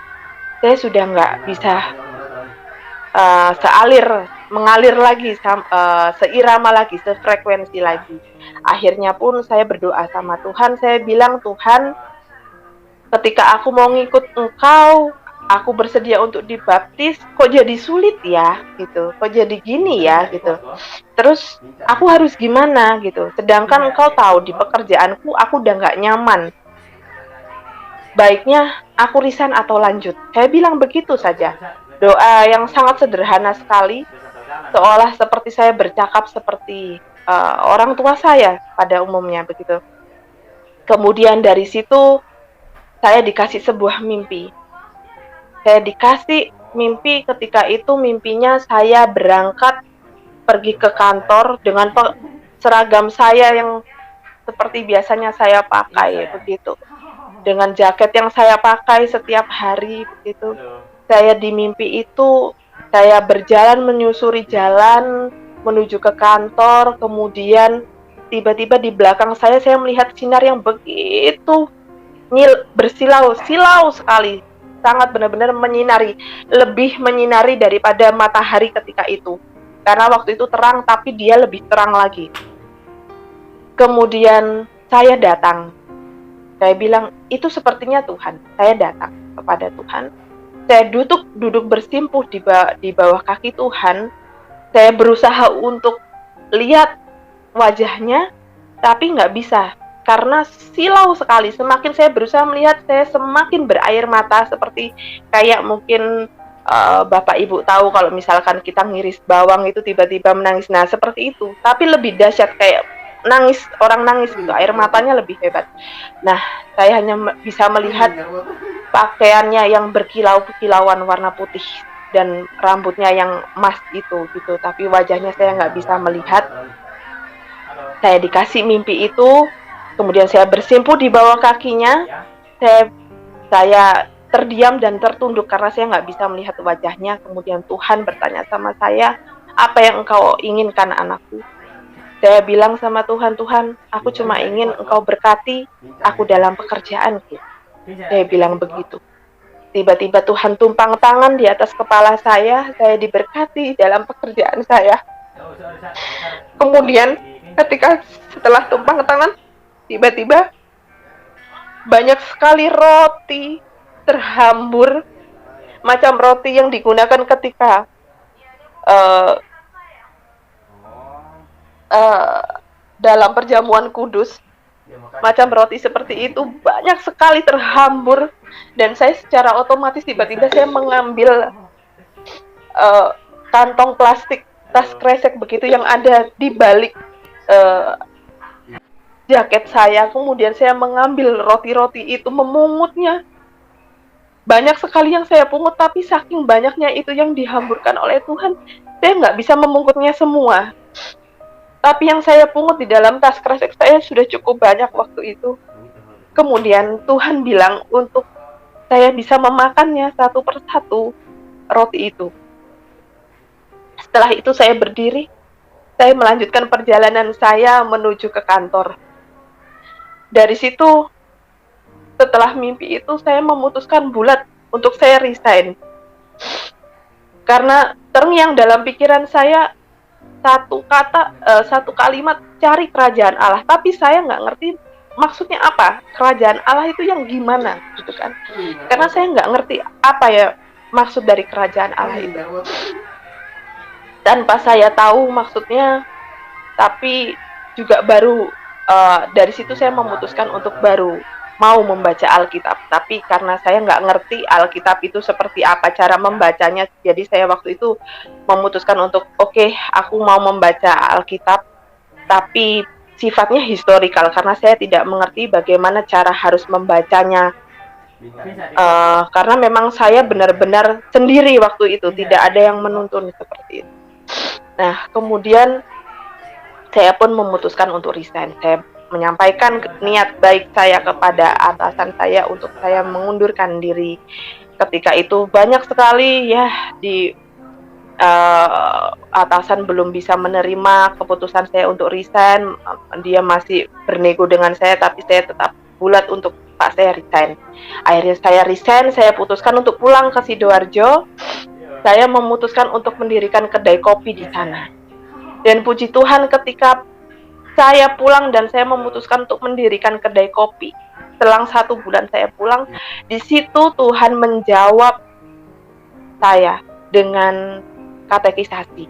saya sudah nggak bisa mengalir lagi, seirama lagi, sefrekuensi lagi. Akhirnya pun saya berdoa sama Tuhan, saya bilang, Tuhan, ketika aku mau ngikut engkau, aku bersedia untuk dibaptis, kok jadi sulit ya gitu, kok jadi gini ya gitu. Terus aku harus gimana gitu, sedangkan engkau tahu di pekerjaanku aku udah nggak nyaman, baiknya aku resign atau lanjut. Saya bilang begitu saja, doa yang sangat sederhana sekali, seolah seperti saya bercakap seperti orang tua saya pada umumnya begitu. Kemudian dari situ saya dikasih sebuah mimpi. Saya dikasih mimpi, ketika itu mimpinya saya berangkat pergi ke kantor dengan seragam saya yang seperti biasanya saya pakai begitu. Dengan jaket yang saya pakai setiap hari begitu. Saya di mimpi itu saya berjalan menyusuri jalan menuju ke kantor, kemudian tiba-tiba di belakang saya melihat sinar yang begitu bersilau-silau sekali, sangat benar-benar menyinari, lebih menyinari daripada matahari ketika itu, karena waktu itu terang tapi dia lebih terang lagi. Kemudian saya datang, saya bilang itu sepertinya Tuhan. Saya datang kepada Tuhan, saya duduk bersimpuh di bawah kaki Tuhan. Saya berusaha untuk lihat wajahnya tapi nggak bisa. karena silau sekali. Semakin saya berusaha melihat, saya semakin berair mata, seperti kayak mungkin Bapak Ibu tahu kalau misalkan kita ngiris bawang itu tiba-tiba menangis. Nah, seperti itu. Tapi lebih dahsyat, kayak nangis, orang nangis gitu, air matanya lebih hebat. Nah, saya hanya bisa melihat pakaiannya yang berkilau-kilauan warna putih dan rambutnya yang emas itu gitu. Tapi wajahnya saya nggak bisa melihat. Saya dikasih mimpi itu, kemudian saya bersimpuh di bawah kakinya. Saya terdiam dan tertunduk karena saya nggak bisa melihat wajahnya. Kemudian Tuhan bertanya sama saya, apa yang engkau inginkan anakku? Saya bilang sama Tuhan, Tuhan, aku cuma ingin engkau berkati aku dalam pekerjaanku. Saya bilang begitu. Tiba-tiba Tuhan tumpang tangan di atas kepala saya diberkati dalam pekerjaan saya. Kemudian ketika setelah tumpang tangan, tiba-tiba banyak sekali roti terhambur, macam roti yang digunakan ketika dalam perjamuan kudus. Macam roti seperti itu banyak sekali terhambur, dan saya secara otomatis tiba-tiba saya mengambil kantong plastik tas kresek begitu yang ada di balik jaket saya. Kemudian saya mengambil roti-roti itu, memungutnya. Banyak sekali yang saya pungut, tapi saking banyaknya itu yang dihamburkan oleh Tuhan, saya nggak bisa memungkutnya semua. Tapi yang saya pungut di dalam tas kresek saya sudah cukup banyak waktu itu. Kemudian Tuhan bilang untuk saya bisa memakannya satu persatu roti itu. Setelah itu saya berdiri, saya melanjutkan perjalanan saya menuju ke kantor. Dari situ, setelah mimpi itu, saya memutuskan bulat untuk saya resign. Karena terngiang dalam pikiran saya satu kalimat, cari kerajaan Allah. Tapi saya nggak ngerti maksudnya apa, kerajaan Allah itu yang gimana gitu kan. Karena saya nggak ngerti apa ya maksud dari kerajaan Allah itu. Tanpa saya tahu maksudnya, tapi juga baru dari situ saya memutuskan untuk baru mau membaca Alkitab. Tapi karena saya nggak ngerti Alkitab itu seperti apa cara membacanya, jadi saya waktu itu memutuskan untuk oke, aku mau membaca Alkitab, tapi sifatnya historikal karena saya tidak mengerti bagaimana cara harus membacanya. Karena memang saya benar-benar sendiri waktu itu, tidak ada yang menuntun seperti itu. Nah, kemudian saya pun memutuskan untuk resign. Saya menyampaikan niat baik saya kepada atasan saya untuk saya mengundurkan diri. Ketika itu banyak sekali ya di atasan belum bisa menerima keputusan saya untuk resign. Dia masih bernego dengan saya, tapi saya tetap bulat untuk Pak, saya resign. Akhirnya saya resign, saya putuskan untuk pulang ke Sidoarjo. Saya memutuskan untuk mendirikan kedai kopi di sana. Dan puji Tuhan, ketika saya pulang dan saya memutuskan untuk mendirikan kedai kopi, selang 1 bulan saya pulang, di situ Tuhan menjawab saya dengan katekisasi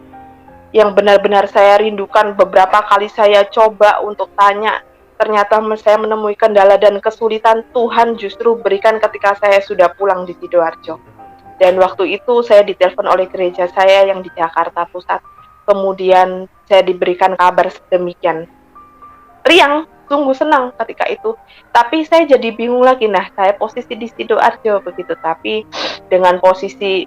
yang benar-benar saya rindukan. Beberapa kali saya coba untuk tanya, ternyata saya menemui kendala dan kesulitan. Tuhan justru berikan ketika saya sudah pulang di Sidoarjo. Dan waktu itu saya ditelepon oleh gereja saya yang di Jakarta Pusat. Kemudian saya diberikan kabar sedemikian. Riang, sungguh senang ketika itu. Tapi saya jadi bingung lagi. Nah, saya posisi di Sidoarjo begitu. Tapi dengan posisi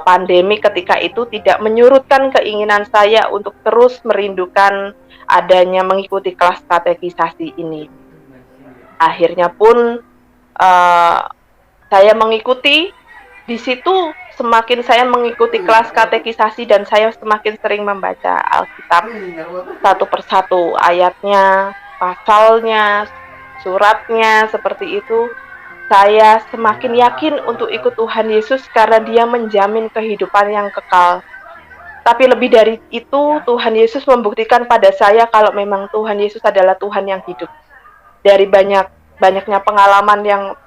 pandemi ketika itu tidak menyurutkan keinginan saya untuk terus merindukan adanya mengikuti kelas katekisasi ini. Akhirnya pun saya mengikuti. Di situ semakin saya mengikuti kelas katekisasi dan saya semakin sering membaca Alkitab satu persatu, ayatnya, pasalnya, suratnya, seperti itu. Saya semakin yakin untuk ikut Tuhan Yesus karena Dia menjamin kehidupan yang kekal. Tapi lebih dari itu, Tuhan Yesus membuktikan pada saya kalau memang Tuhan Yesus adalah Tuhan yang hidup. Dari banyak banyaknya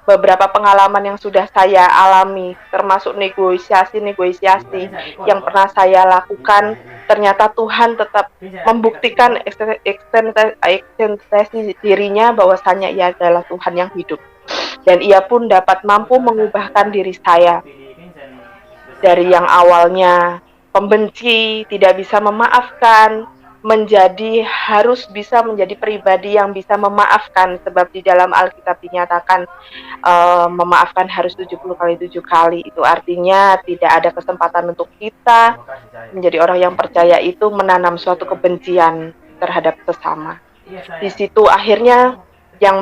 beberapa pengalaman yang sudah saya alami, termasuk negosiasi yang pernah saya lakukan, ternyata Tuhan tetap membuktikan eksistensi dirinya bahwasanya Ia adalah Tuhan yang hidup. Dan Ia pun dapat mampu mengubahkan diri saya dari yang awalnya pembenci, tidak bisa memaafkan, harus bisa menjadi pribadi yang bisa memaafkan, sebab di dalam Alkitab dinyatakan memaafkan harus 70 kali 7 kali. Itu artinya tidak ada kesempatan untuk kita menjadi orang yang percaya itu menanam suatu kebencian terhadap sesama. Di situ akhirnya yang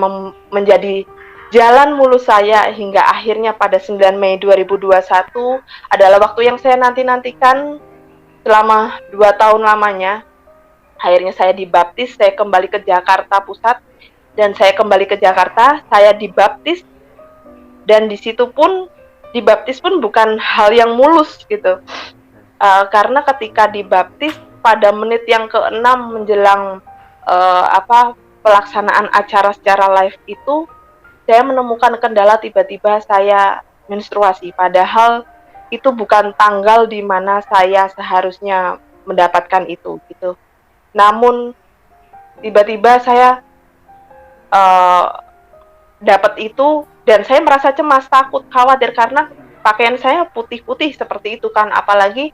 menjadi jalan mulus saya hingga akhirnya pada 9 Mei 2021 adalah waktu yang saya nanti-nantikan selama 2 tahun lamanya. Akhirnya saya dibaptis, saya kembali ke Jakarta Pusat, dan saya kembali ke Jakarta, saya dibaptis, dan di situ pun dibaptis pun bukan hal yang mulus gitu. Karena ketika dibaptis pada menit yang ke-6 menjelang pelaksanaan acara secara live itu, saya menemukan kendala tiba-tiba saya menstruasi, padahal itu bukan tanggal di mana saya seharusnya mendapatkan itu gitu. Namun tiba-tiba saya dapat itu dan saya merasa cemas, takut, khawatir karena pakaian saya putih-putih seperti itu kan, apalagi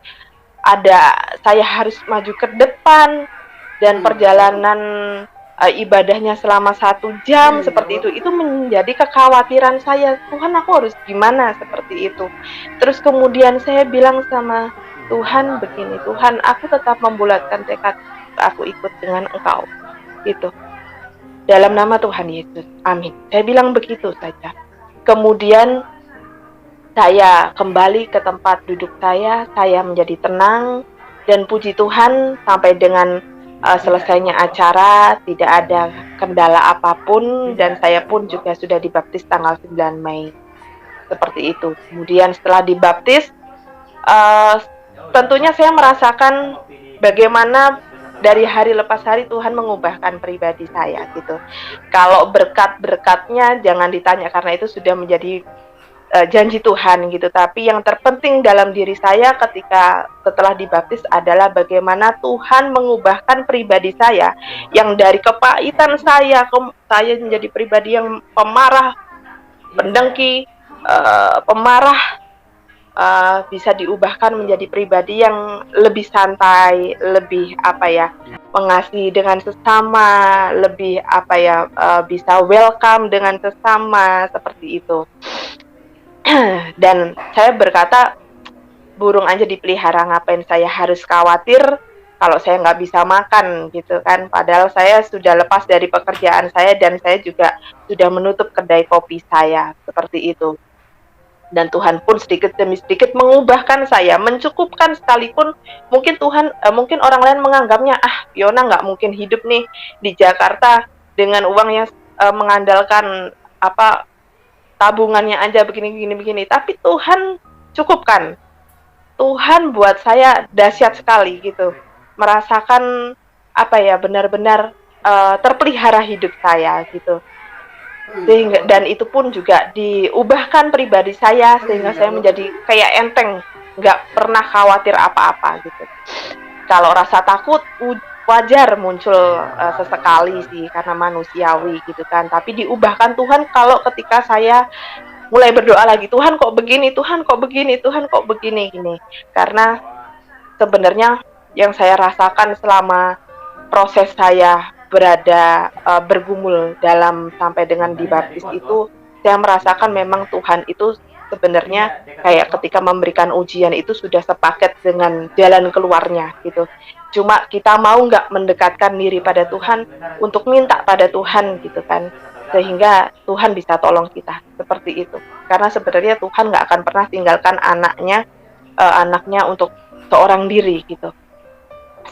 saya harus maju ke depan dan perjalanan ibadahnya selama 1 jam seperti itu menjadi kekhawatiran saya. Tuhan, aku harus gimana seperti itu. Terus kemudian saya bilang sama Tuhan begini, Tuhan, aku tetap membulatkan tekad, aku ikut dengan Engkau gitu. Dalam nama Tuhan Yesus, amin. Saya bilang begitu saja. Kemudian saya kembali ke tempat duduk saya menjadi tenang, dan puji Tuhan sampai dengan selesainya acara tidak ada kendala apapun, dan saya pun juga sudah dibaptis tanggal 9 Mei seperti itu. Kemudian setelah dibaptis tentunya saya merasakan bagaimana dari hari lepas hari Tuhan mengubahkan pribadi saya gitu. Kalau berkat-berkatnya jangan ditanya karena itu sudah menjadi janji Tuhan gitu, tapi yang terpenting dalam diri saya ketika setelah dibaptis adalah bagaimana Tuhan mengubahkan pribadi saya yang dari kepahitan saya menjadi pribadi yang pemarah, pendengki, pemarah, bisa diubahkan menjadi pribadi yang lebih santai, lebih mengasihi dengan sesama, lebih bisa welcome dengan sesama seperti itu. Dan saya berkata, burung aja dipelihara, ngapain saya harus khawatir kalau saya nggak bisa makan gitu kan, padahal saya sudah lepas dari pekerjaan saya dan saya juga sudah menutup kedai kopi saya seperti itu. Dan Tuhan pun sedikit demi sedikit mengubahkan saya, mencukupkan, sekalipun mungkin orang lain menganggapnya Fiona nggak mungkin hidup nih di Jakarta dengan uang yang mengandalkan tabungannya aja begini, tapi Tuhan cukupkan. Tuhan buat saya dahsyat sekali gitu, merasakan benar-benar terpelihara hidup saya gitu, sehingga dan itu pun juga diubahkan pribadi saya sehingga saya menjadi kayak enteng, nggak pernah khawatir apa-apa gitu. Kalau rasa takut wajar muncul sesekali sih karena manusiawi gitu kan, tapi diubahkan Tuhan kalau ketika saya mulai berdoa lagi, Tuhan kok begini, Tuhan kok begini, Tuhan kok begini gini. Karena sebenarnya yang saya rasakan selama proses saya bergumul dalam sampai dengan dibaptis itu, saya merasakan memang Tuhan itu sebenarnya kayak ketika memberikan ujian itu sudah sepaket dengan jalan keluarnya gitu. Cuma kita mau nggak mendekatkan diri pada Tuhan untuk minta pada Tuhan gitu kan, sehingga Tuhan bisa tolong kita seperti itu. Karena sebenarnya Tuhan nggak akan pernah tinggalkan anaknya untuk seorang diri gitu.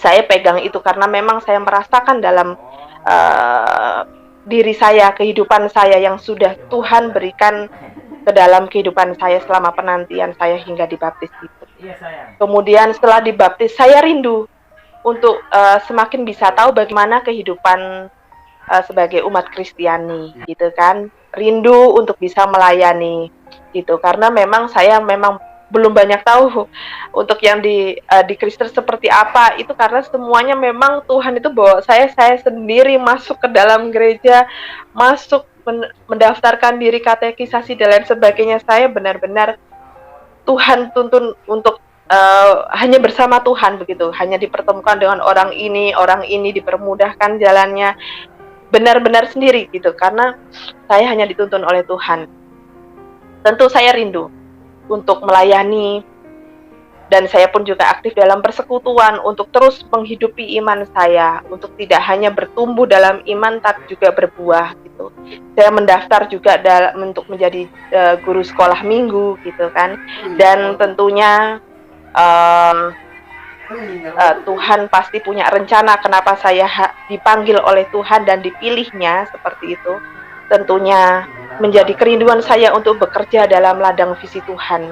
Saya pegang itu karena memang saya merasakan dalam diri saya, kehidupan saya yang sudah Tuhan berikan ke dalam kehidupan saya selama penantian saya hingga dibaptis itu. Kemudian setelah dibaptis saya rindu untuk semakin bisa tahu bagaimana kehidupan sebagai umat Kristiani gitu kan, rindu untuk bisa melayani gitu. Karena memang saya memang belum banyak tahu untuk yang di Kristen seperti apa itu, karena semuanya memang Tuhan itu bawa saya sendiri masuk ke dalam gereja, masuk mendaftarkan diri katekisasi dan lain sebagainya. Saya benar-benar Tuhan tuntun untuk hanya bersama Tuhan begitu, hanya dipertemukan dengan orang ini dipermudahkan jalannya, benar-benar sendiri gitu, karena saya hanya dituntun oleh Tuhan. Tentu saya rindu untuk melayani, dan saya pun juga aktif dalam persekutuan untuk terus menghidupi iman saya, untuk tidak hanya bertumbuh dalam iman tapi juga berbuah gitu. Saya mendaftar juga untuk menjadi guru sekolah minggu gitu kan, dan tentunya Tuhan pasti punya rencana kenapa saya dipanggil oleh Tuhan dan dipilihnya seperti itu. Tentunya menjadi kerinduan saya untuk bekerja dalam ladang visi Tuhan.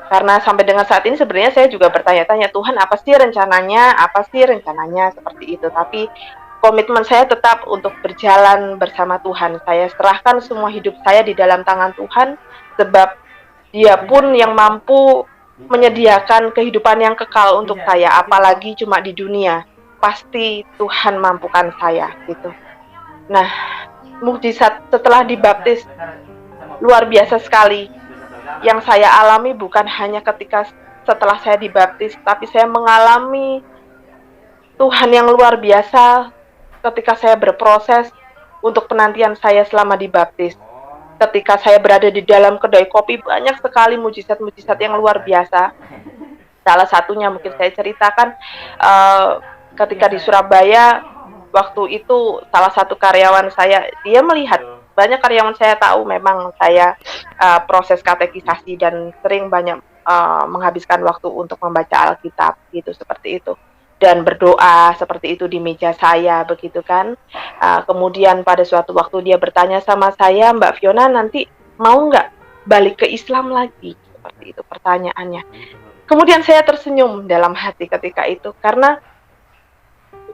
Karena sampai dengan saat ini sebenarnya saya juga bertanya-tanya, Tuhan apa sih rencananya seperti itu. Tapi komitmen saya tetap untuk berjalan bersama Tuhan. Saya serahkan semua hidup saya di dalam tangan Tuhan, sebab Dia pun yang mampu menyediakan kehidupan yang kekal untuk saya, apalagi cuma di dunia. Pasti Tuhan mampukan saya gitu. Nah, mukjizat setelah dibaptis luar biasa sekali. Yang saya alami bukan hanya ketika setelah saya dibaptis, tapi saya mengalami Tuhan yang luar biasa ketika saya berproses untuk penantian saya selama dibaptis. Ketika saya berada di dalam kedai kopi, banyak sekali mujizat-mujizat yang luar biasa. Salah satunya mungkin saya ceritakan, ketika di Surabaya, waktu itu salah satu karyawan saya, dia melihat banyak karyawan saya tahu memang saya proses katekisasi dan sering banyak menghabiskan waktu untuk membaca Alkitab gitu, seperti itu, dan berdoa seperti itu di meja saya begitu kan. Kemudian pada suatu waktu dia bertanya sama saya, Mbak Fiona nanti mau nggak balik ke Islam lagi, seperti itu pertanyaannya. Kemudian saya tersenyum dalam hati ketika itu, karena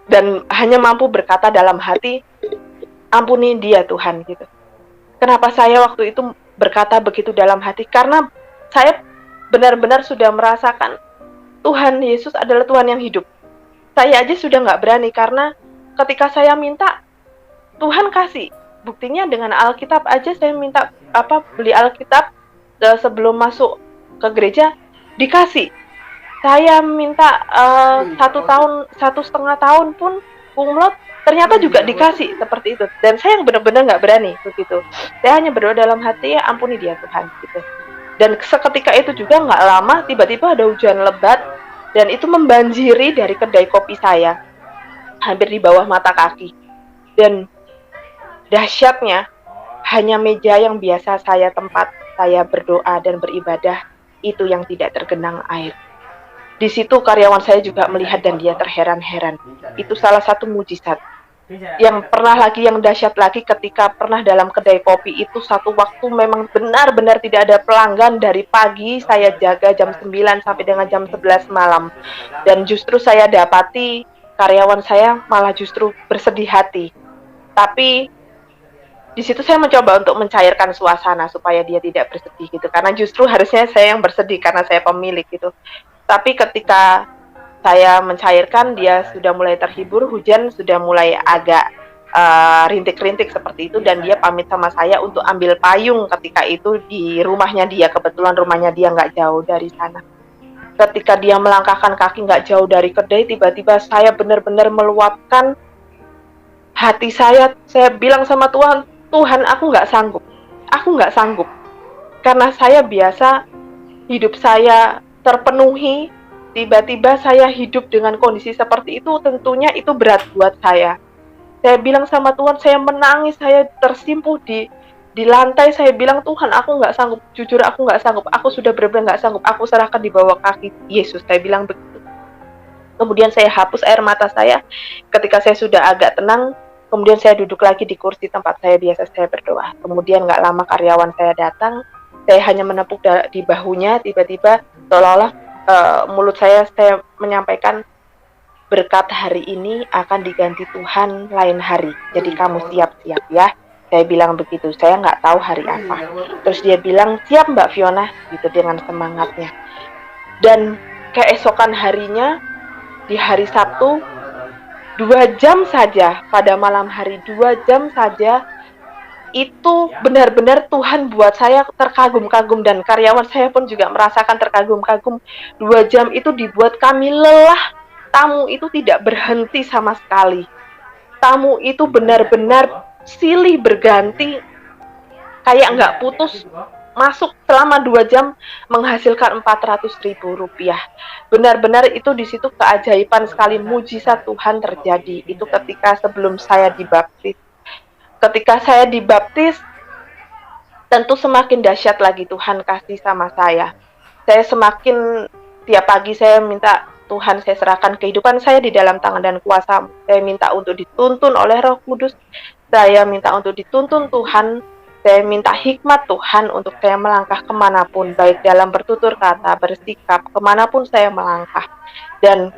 dan hanya mampu berkata dalam hati, ampuni dia Tuhan gitu. Kenapa saya waktu itu berkata begitu dalam hati? Karena saya benar-benar sudah merasakan Tuhan Yesus adalah Tuhan yang hidup. Saya aja sudah nggak berani, karena ketika saya minta, Tuhan kasih. Buktinya dengan Alkitab aja, saya minta beli Alkitab sebelum masuk ke gereja, dikasih. Saya minta 1,5 tahun pun umlot, ternyata juga dikasih seperti itu. Dan saya yang benar-benar nggak berani begitu. Saya hanya berdoa dalam hati, ya ampuni dia Tuhan gitu. Dan seketika itu juga nggak lama, tiba-tiba ada hujan lebat dan itu membanjiri dari kedai kopi saya, hampir di bawah mata kaki. Dan dahsyatnya, hanya meja yang biasa tempat saya berdoa dan beribadah, itu yang tidak tergenang air. Di situ karyawan saya juga melihat dan dia terheran-heran. Itu salah satu mujizat. Yang dahsyat lagi ketika pernah dalam kedai kopi itu, satu waktu memang benar-benar tidak ada pelanggan, dari pagi saya jaga jam 9 sampai dengan jam 11 malam. Dan justru saya dapati karyawan saya malah justru bersedih hati. Tapi di situ saya mencoba untuk mencairkan suasana supaya dia tidak bersedih gitu. Karena justru harusnya saya yang bersedih karena saya pemilik gitu. Tapi ketika saya mencairkan, dia sudah mulai terhibur, hujan sudah mulai agak rintik-rintik seperti itu, dan dia pamit sama saya untuk ambil payung ketika itu di rumahnya dia. Kebetulan rumahnya dia nggak jauh dari sana. Ketika dia melangkahkan kaki nggak jauh dari kedai, tiba-tiba saya benar-benar meluapkan hati saya. Saya bilang sama Tuhan, Tuhan aku nggak sanggup. Karena saya biasa hidup saya terpenuhi, tiba-tiba saya hidup dengan kondisi seperti itu, tentunya itu berat buat saya. Saya bilang sama Tuhan, saya menangis, saya tersimpuh di lantai, saya bilang, Tuhan aku nggak sanggup, jujur aku nggak sanggup, aku sudah benar-benar nggak sanggup, aku serahkan di bawah kaki Yesus, saya bilang begitu. Kemudian saya hapus air mata saya, ketika saya sudah agak tenang, kemudian saya duduk lagi di kursi tempat saya biasa saya berdoa. Kemudian nggak lama karyawan saya datang, saya hanya menepuk di bahunya, tiba-tiba seolah-olah mulut saya menyampaikan, berkat hari ini akan diganti Tuhan lain hari. Jadi kamu siap-siap ya. Saya bilang begitu, saya nggak tahu hari apa. Terus dia bilang, siap Mbak Fiona, gitu dengan semangatnya. Dan keesokan harinya, di hari Sabtu, 2 jam saja, pada malam hari 2 jam saja, itu benar-benar Tuhan buat saya terkagum-kagum, dan karyawan saya pun juga merasakan terkagum-kagum. 2 jam itu dibuat kami lelah. Tamu itu tidak berhenti sama sekali. Tamu itu benar-benar silih berganti, kayak nggak putus, masuk selama 2 jam menghasilkan 400.000 rupiah. Benar-benar itu di situ keajaiban sekali, mujizat Tuhan terjadi. Itu ketika sebelum saya dibaptis. Ketika saya dibaptis, tentu semakin dahsyat lagi Tuhan kasih sama saya. Saya semakin, tiap pagi saya minta, Tuhan, saya serahkan kehidupan saya di dalam tangan dan kuasa-Mu. Saya minta untuk dituntun oleh Roh Kudus. Saya minta untuk dituntun Tuhan. Saya minta hikmat Tuhan untuk saya melangkah kemanapun, baik dalam bertutur kata, bersikap, kemanapun saya melangkah. Dan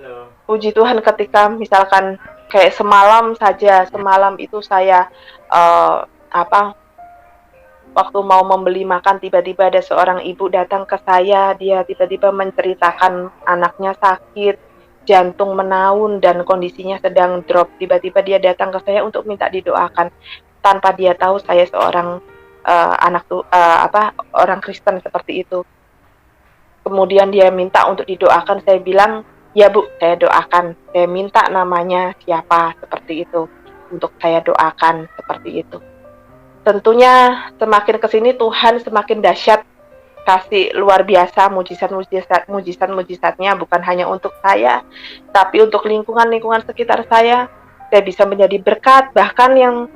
puji Tuhan, ketika misalkan kayak semalam saja, semalam itu saya waktu mau membeli makan, tiba-tiba ada seorang ibu datang ke saya. Dia tiba-tiba menceritakan anaknya sakit, jantung menaun, dan kondisinya sedang drop. Tiba-tiba dia datang ke saya untuk minta didoakan, tanpa dia tahu saya seorang orang Kristen seperti itu. Kemudian dia minta untuk didoakan. Saya bilang, ya Bu, saya doakan. Saya minta namanya siapa, seperti itu, untuk saya doakan, seperti itu. Tentunya semakin kesini Tuhan semakin dahsyat, kasih luar biasa mujizat-mujizatnya, bukan hanya untuk saya, tapi untuk lingkungan-lingkungan sekitar saya. Saya bisa menjadi berkat. Bahkan yang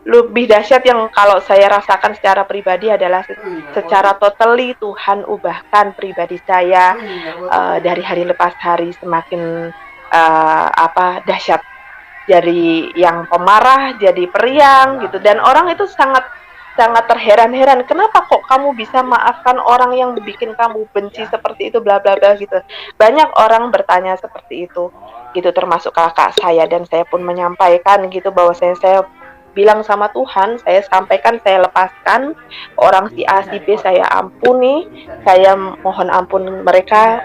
lebih dahsyat yang kalau saya rasakan secara pribadi adalah secara totally Tuhan ubahkan pribadi saya, dari hari lepas hari semakin dahsyat. Dari yang pemarah jadi periang gitu, dan orang itu sangat terheran-heran, kenapa kok kamu bisa maafkan orang yang bikin kamu benci seperti itu, bla bla bla gitu. Banyak orang bertanya seperti itu gitu, termasuk kakak saya, dan saya pun menyampaikan gitu bahwa saya bilang sama Tuhan, saya sampaikan, saya lepaskan orang si A si B, saya ampuni, saya mohon ampuni mereka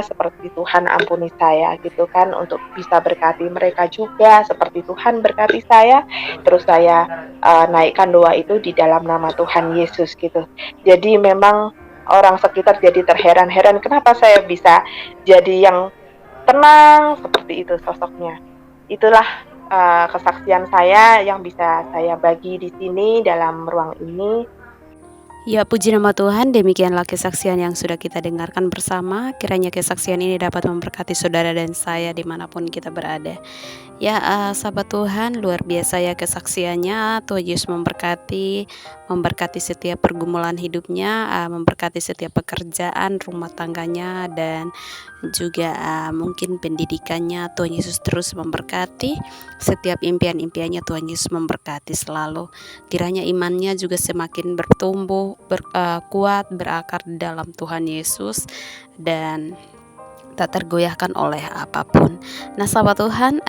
seperti Tuhan ampuni saya gitu kan, untuk bisa berkati mereka juga seperti Tuhan berkati saya. Terus saya naikkan doa itu di dalam nama Tuhan Yesus gitu. Jadi memang orang sekitar jadi terheran-heran, kenapa saya bisa jadi yang tenang seperti itu sosoknya. Itulah kesaksian saya yang bisa saya bagi di sini dalam ruang ini. Ya, puji nama Tuhan, demikianlah kesaksian yang sudah kita dengarkan bersama. Kiranya kesaksian ini dapat memberkati saudara dan saya dimanapun kita berada. Ya, sahabat Tuhan, luar biasa ya kesaksiannya. Tuhan Yesus memberkati setiap pergumulan hidupnya, memberkati setiap pekerjaan rumah tangganya, dan juga mungkin pendidikannya. Tuhan Yesus terus memberkati setiap impian-impiannya. Tuhan Yesus memberkati selalu. Kiranya imannya juga semakin bertumbuh, kuat, berakar di dalam Tuhan Yesus, dan tak tergoyahkan oleh apapun. Nah, sahabat Tuhan,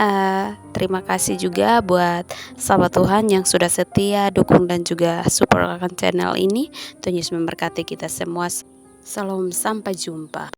terima kasih juga buat sahabat Tuhan yang sudah setia dukung dan juga support akan channel ini. Tuhan Yesus memberkati kita semua. Salam, sampai jumpa.